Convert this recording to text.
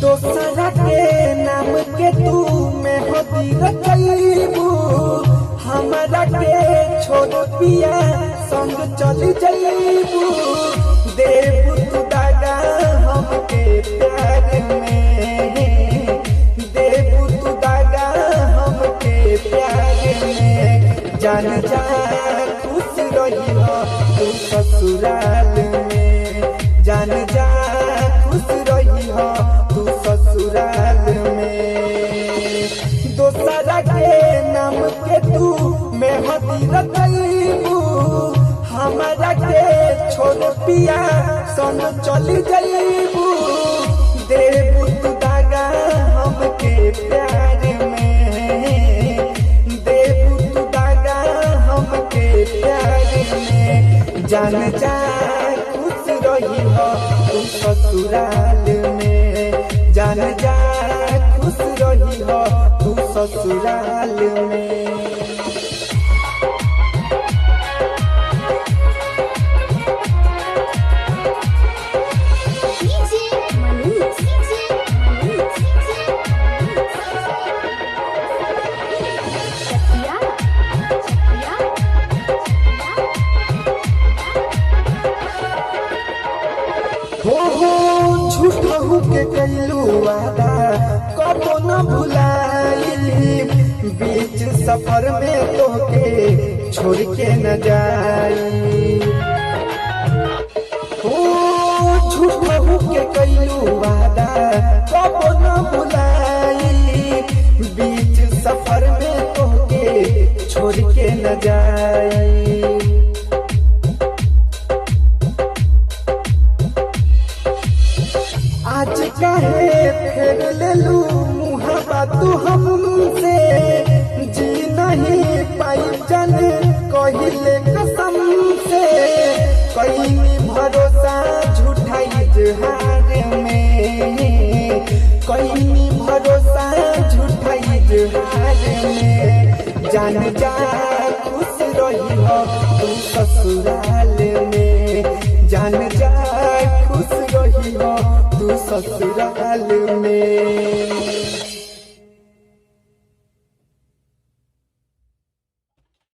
दोसरा के नाम के तू मेहदी रचैबू हमरा के छोड़ पिया संग चल जैबू देबू तू दागा हमके प्यार में देबू तू दागा हमके प्यार में जान जा खुश रही हो तू ससुराल में जान जा खुश रही हो तू ससुराल में दोसरा के नाम के तू मेहदी रचैबू हमरा के छोड़ पिया संग चल जैबू देबू तू दागा हमके प्यार में देबू तू दागा हमके प्यार में जान जा खुश रही हो तू ससुराल में जान जा खुश रही हो तू ससुराल में। हो झूठहू के कैलू वादा कबो न भुलाई बीच सफर में तोके छोड़ के न जाई हो झूठहू के कैलू वादा कबो न भुलाई बीच सफर में तोके छोड़ के न जाई आज काहे फेर लेलू मुहावा तू हमसे जी नहीं पाई जन कहिले कसम से कहीं भरोसा झूठा इजहार में कहीं भरोसा झूठा इजहार में जान जा खुश रही हो तू ससुराल में जान जा खुश रही हो तू ससुराल में।